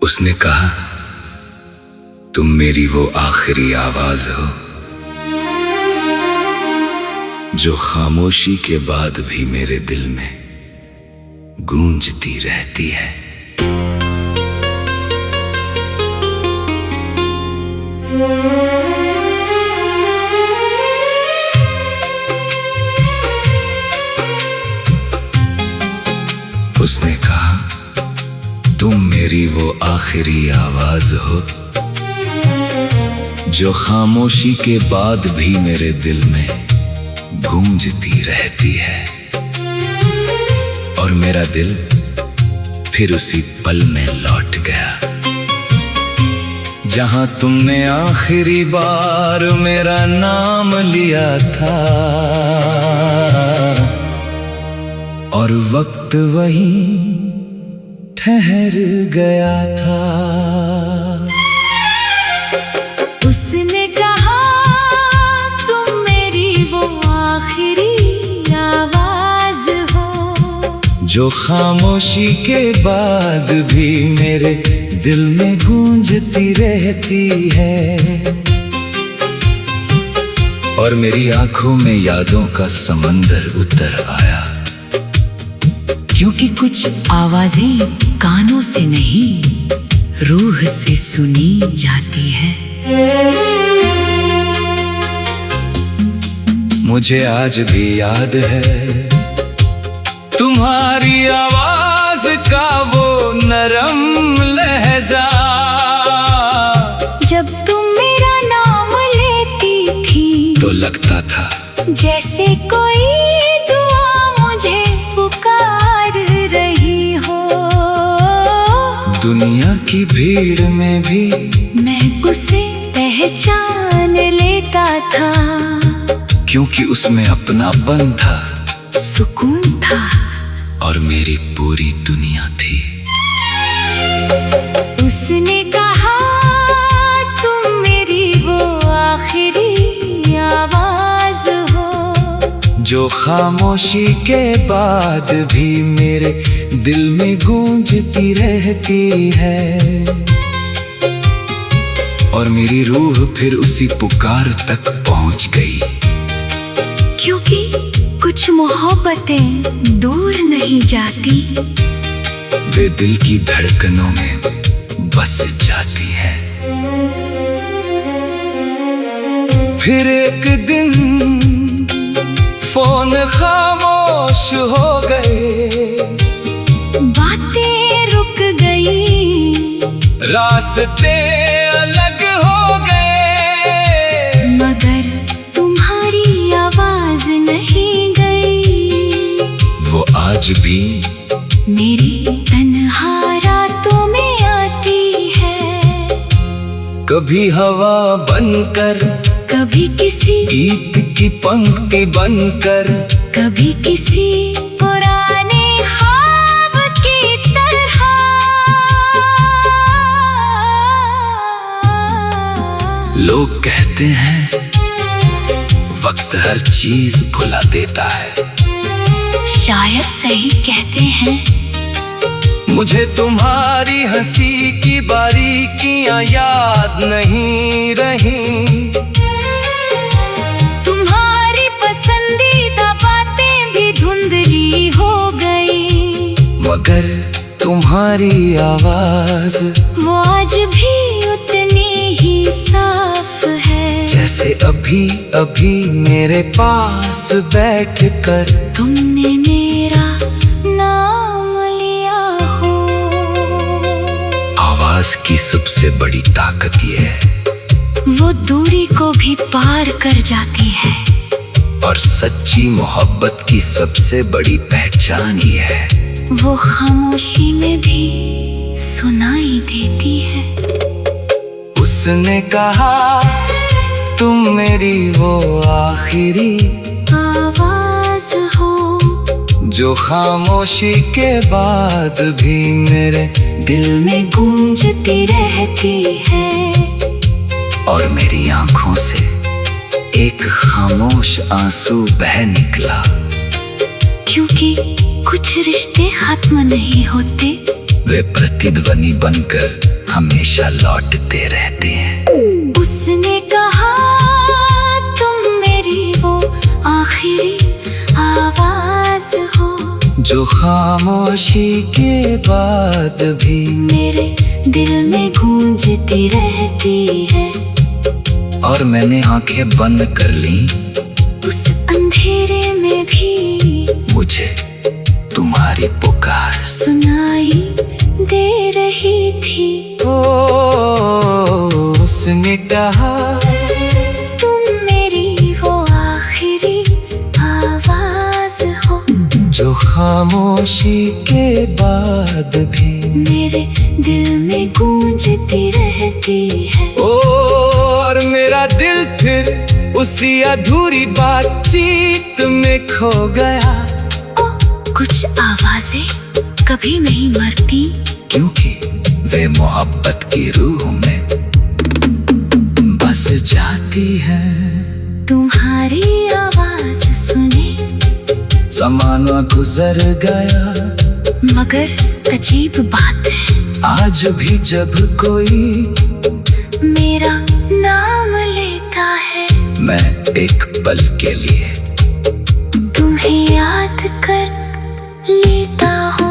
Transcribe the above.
उसने कहा, तुम मेरी वो आखिरी आवाज हो जो खामोशी के बाद भी मेरे दिल में गूंजती रहती है। उसने कहा, तुम मेरी वो आखिरी आवाज हो जो खामोशी के बाद भी मेरे दिल में गूंजती रहती है। और मेरा दिल फिर उसी पल में लौट गया जहां तुमने आखिरी बार मेरा नाम लिया था, और वक्त वहीं ठहर गया था। उसने कहा, तुम मेरी वो आखिरी आवाज हो जो खामोशी के बाद भी मेरे दिल में गूंजती रहती है। और मेरी आंखों में यादों का समंदर उतर आया, क्योंकि कुछ आवाजें कानों से नहीं रूह से सुनी जाती है। मुझे आज भी याद है तुम्हारी आवाज का वो नरम लहजा, जब तुम मेरा नाम लेती थी तो लगता था जैसे कोई दुआ मुझे पुकार रही हो। दुनिया की भीड़ में भी मैं उसे पहचान लेता था, क्योंकि उसमें अपनापन था, सुकून था और मेरी पूरी दुनिया थी। उसने कहा, तुम मेरी वो आखिरी आवाज हो जो खामोशी के बाद भी मेरे दिल में गूंजती रहती है। और मेरी रूह फिर उसी पुकार तक पहुंच गई, क्योंकि कुछ मोहब्बतें दूर नहीं जाती, वे दिल की धड़कनों में बस जाती है। फिर एक दिन फोन खामोश हो गए, बातें रुक गई, रास्ते अलग हो गए, मगर तुम्हारी आवाज नहीं गई। वो आज भी मेरी तन्हा रातों में आती है, कभी हवा बनकर, कभी किसी गीत की पंक्ति बनकर, कभी किसी पुराने ख्वाब की तरह। लोग कहते हैं वक्त हर चीज भुला देता है, शायद सही कहते हैं। मुझे तुम्हारी हंसी की बारीकियां याद नहीं रही, तुम्हारी पसंदीदा बातें भी धुंधली हो गई, मगर तुम्हारी आवाज वो आज भी उतनी ही साफ है, जैसे अभी अभी मेरे पास बैठकर तुमने मेरा नाम लिया हो। आवाज की सबसे बड़ी ताकत ये है, वो दूरी को भी पार कर जाती है, और सच्ची मोहब्बत की सबसे बड़ी पहचान ये है, वो खामोशी में भी सुनाई देती है। उसने कहा, तुम मेरी वो आखिरी आवाज हो जो खामोशी के बाद भी मेरे दिल में गूंजती रहती है। और मेरी आंखों से एक खामोश आंसू बह निकला, क्योंकि कुछ रिश्ते खत्म नहीं होते, वे प्रतिध्वनि बनकर हमेशा लौटते रहते हैं। उसने कहा तुम मेरी वो आखिरी आवाज हो, जो खामोशी के बाद भी मेरे दिल में गूंजती रहती है। और मैंने आंखें बंद कर ली, उस अंधेरे में भी मुझे तुम्हारी पुकार सुनाई दे रही थी। ओ, उसने कहा तुम मेरी वो आखिरी आवाज हो, जो खामोशी के बाद भी मेरे दिल में गूंजती रहती है। और मेरा दिल फिर उसी अधूरी बातचीत में खो गया। ओ, कुछ आवाजें कभी नहीं मरती, क्योंकि वे मोहब्बत की रूह में बस जाती है। तुम्हारी आवाज सुने ज़माना गुजर गया, मगर अजीब बात है, आज भी जब कोई मेरा नाम लेता है, मैं एक पल के लिए तुम्हें याद कर लेता हूँ।